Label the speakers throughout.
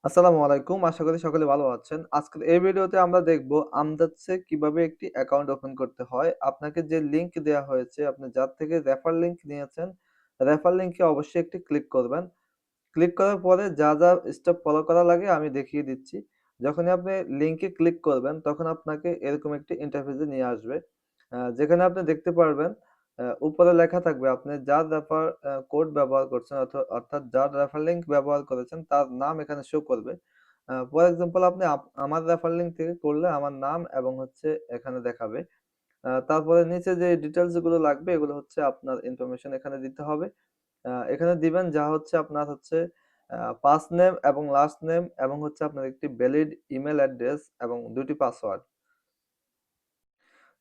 Speaker 1: আসসালামু আলাইকুম। আশা করি সকলে ভালো আছেন। আজকের এই ভিডিওতে আমরা দেখব আমদাদসে কিভাবে একটি অ্যাকাউন্ট ওপেন করতে হয়। আপনাকে যে লিংক দেয়া হয়েছে, আপনি যার থেকে রেফার লিংক নিয়েছেন, রেফার লিংকে অবশ্যই একটি ক্লিক করবেন। ক্লিক করার পরে যা স্টেপ ফলো করা লাগে আমি দেখিয়ে দিচ্ছি। যখনই আপনি লিংকে ক্লিক করবেন, তখন আপনাকে এরকম একটি ইন্টারফেসে নিয়ে আসবে। যেখানে আপনি দেখতে পারবেন উপরে লেখা থাকবে আপনি যার রেফার কোড ব্যবহার করছেন অর্থাৎ যার রেফার লিংক ব্যবহার করেছেন তার নাম এখানে শো করবে। ফর এক্সাম্পল আপনি আমার রেফার লিংক থেকে করলে আমার নাম এবং হচ্ছে এখানে দেখাবে। তারপরে নিচে যে ডিটেইলস গুলো লাগবে এগুলো হচ্ছে আপনার ইনফরমেশন এখানে দিতে হবে। এখানে দিবেন যা হচ্ছে আপনার হচ্ছে ফার্স্ট নেম এবং লাস্ট নেম এবং হচ্ছে আপনার একটি ভ্যালিড ইমেইল অ্যাড্রেস এবং ২ টি পাসওয়ার্ড।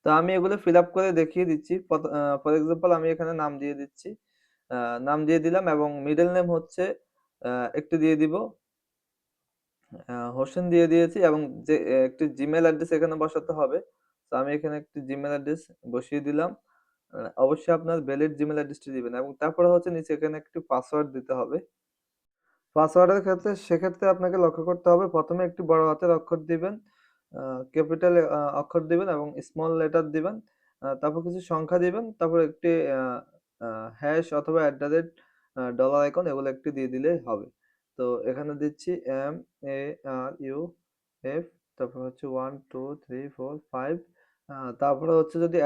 Speaker 1: তো আমি এগুলো ফিল আপ করে দেখিয়ে দিচ্ছি। ফর এক্সাম্পল আমি এখানে নাম দিয়ে দিচ্ছি। আ নাম দিয়ে দিলাম এবং মিডল নেম হচ্ছে আ একটু দিয়ে দিব। হোসেন দিয়ে দিয়েছি এবং যে একটি জিমেইল অ্যাড্রেস এখানে বসাতে হবে। তো আমি এখানে একটি জিমেইল অ্যাড্রেস বসিয়ে দিলাম। অবশ্যই আপনার ভ্যালিড জিমেইল অ্যাড্রেসটি দিবেন এবং তারপরে হচ্ছে নিচে এখানে একটি পাসওয়ার্ড দিতে হবে। পাসওয়ার্ডের ক্ষেত্রে সেক্ষেত্রে আপনাকে লক্ষ্য করতে হবে ১ম এ একটি বড় হাতের অক্ষর দিবেন, ক্যাপিটাল অক্ষর দিবেন এবং স্মল লেটার দিবেন। তারপর কিছু সংখ্যা দিবেন। তারপর একটি আ আ হ্যাশ অথবা ডলার আইকন এগুলো একটি দিয়ে দিলেই হবে। তো এখানে দিচ্ছি MARUF তারপর হচ্ছে 1 2 3 4 5 তারপরে হচ্ছে যদি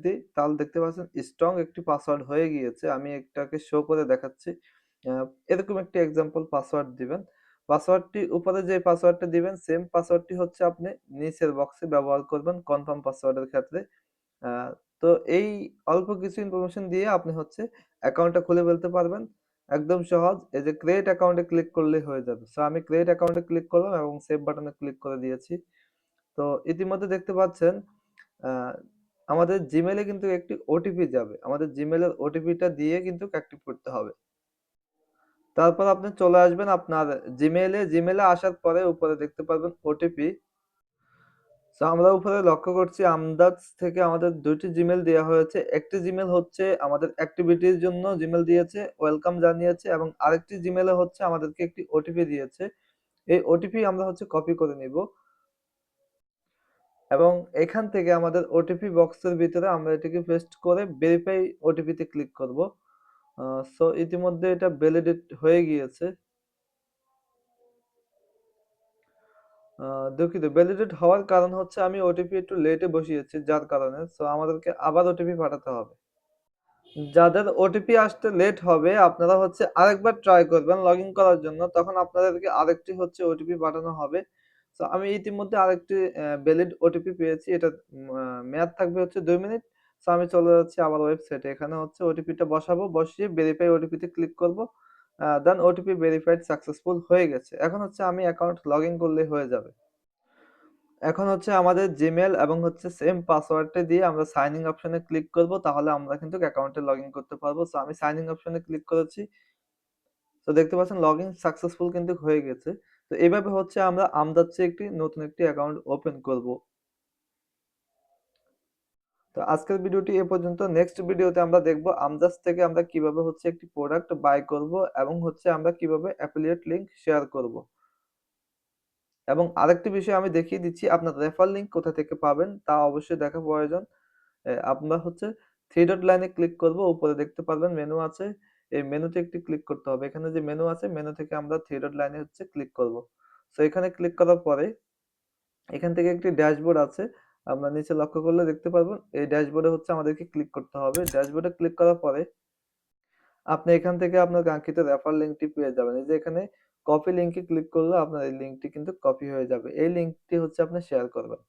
Speaker 1: দিই তাহলে দেখতে পাচ্ছেন স্ট্রং একটি পাসওয়ার্ড হয়ে গিয়েছে। আমি এটাকে শো করে দেখাচ্ছি। আ এরকম একটি এক্সাম্পল পাসওয়ার্ড দিবেন। পাসওয়ার্ডটি উপরে যে পাসওয়ার্ডটা দিবেন সেম পাসওয়ার্ডটি হচ্ছে আপনি নিচের বক্সে ব্যবহার করবেন কনফার্ম পাসওয়ার্ডের ক্ষেত্রে। আ তো এই অল্প কিছু ইনফরমেশন দিয়ে আপনি হচ্ছে অ্যাকাউন্টটা খুলে ফেলতে পারবেন। একদম সহজ। এই যে ক্রিয়েট অ্যাকাউন্টে ক্লিক করলেই হয়ে যাবে। সো আমি ক্রিয়েট অ্যাকাউন্টে ক্লিক করলাম এবং সেভ বাটনে ক্লিক করে দিয়েছি। তো ইতিমধ্যে দেখতে পাচ্ছেন আ আমাদের Gmail এ কিন্তু একটি ওটিপি যাবে। আমাদের Gmail এর ওটিপিটা দিয়ে কিন্তু অ্যাক্টিভ করতে হবে। তারপর আপনি চলে আসবেন আপনার Gmail এ আসার পরে উপরে দেখতে পারবেন ওটিপি। সো আমরা উপরে লক্ষ্য করছি আমদাজ থেকে আমাদের ২ টি জিমেইল দেয়া হয়েছে। একটি জিমেইল হচ্ছে আমাদের অ্যাক্টিভিটির জন্য জিমেইল দিয়েছে, ওয়েলকাম জানিয়েছে এবং আরেকটি জিমেইলে হচ্ছে আমাদেরকে একটি ওটিপি দিয়েছে। এই ওটিপি আমরা হচ্ছে কপি করে নিব এবং এখান থেকে আমাদের ওটিপি বক্সের ভিতরে আমরা এটিকে পেস্ট করে ভেরিফাই ওটিপি তে ক্লিক করব। আ সো ইতিমধ্যে এটা ভ্যালিডেট হয়ে গিয়েছে। আ দুঃখিত ভ্যালিডেট হওয়ার কারণ হচ্ছে আমি ওটিপি একটু লেটে বসিয়েছি যার কারণে। সো আমাদেরকে আবার ওটিপি পাঠাতে হবে। যাদের ওটিপি আসতে লেট হবে আপনারা হচ্ছে আরেকবার ট্রাই করবেন লগইন করার জন্য। তখন আপনাদেরকে আরেকটি হচ্ছে ওটিপি পাঠানো হবে। সো আমি ইতিমধ্যে আরেকটি ভ্যালিড ওটিপি পেয়েছি। এটার মেয়াদ থাকবে হচ্ছে ২ মিনিট। সো আমি চলে যাচ্ছি আবার ওয়েবসাইটে। এখানে হচ্ছে ওটিপিটা বসাবো। বসিয়ে ভেরিফাই ওটিপিতে ক্লিক করব। দেন ওটিপি ভেরিফাইড সাকসেসফুল হয়ে গেছে। এখন হচ্ছে আমি অ্যাকাউন্ট লগইন করলেই হয়ে যাবে। এখন হচ্ছে আমাদের Gmail এবং হচ্ছে সেম পাসওয়ার্ডটা দিয়ে আমরা সাইন ইন অপশনে ক্লিক করব। তাহলে আমরা কিন্তু অ্যাকাউন্টে লগইন করতে পারবো। সো আমি সাইন ইন অপশনে ক্লিক করেছি। তো দেখতে পাচ্ছেন লগইন সাকসেসফুল কিন্তু হয়ে গেছে। তো এভাবে হচ্ছে আমরা আমদাদসে নতুন একটি অ্যাকাউন্ট ওপেন করব। তো আজকের ভিডিওটি এ পর্যন্ত। নেক্সট ভিডিওতে আমরা দেখব আমদাজ থেকে আমরা কিভাবে হচ্ছে একটি প্রোডাক্ট বাই করব এবং হচ্ছে আমরা কিভাবে অ্যাফিলিয়েট লিংক শেয়ার করব। এবং আরেকটি বিষয় আমি দেখিয়ে দিচ্ছি আপনার রেফার লিংক কোথা থেকে পাবেন তা অবশ্যই দেখা প্রয়োজন। আমরা হচ্ছে 3 ডট লাইনে ক্লিক করব। উপরে দেখতে পারবেন মেনু আছে। এই মেনুতে একটি ক্লিক করতে হবে। এখানে যে মেনু আছে, মেনু থেকে আমরা 3 ডট লাইনে হচ্ছে ক্লিক করব। সো এখানে ক্লিক করার পরে এখান থেকে একটি ড্যাশবোর্ড আছে। আমরা নিচে লক্ষ্য করলে দেখতে পারবেন। এই ড্যাশবোর্ডে হচ্ছে আমাদেরকে ক্লিক করতে হবে। ড্যাশবোর্ডে ক্লিক করার পরে আপনি এখান থেকে আপনার কাঙ্ক্ষিত রেফার লিংকটি পেয়ে যাবেন। এই যে এখানে কপি লিংকে ক্লিক করলে আপনার এই লিংকটি কিন্তু কপি হয়ে যাবে। এই লিংকটি হচ্ছে আপনি শেয়ার করবেন।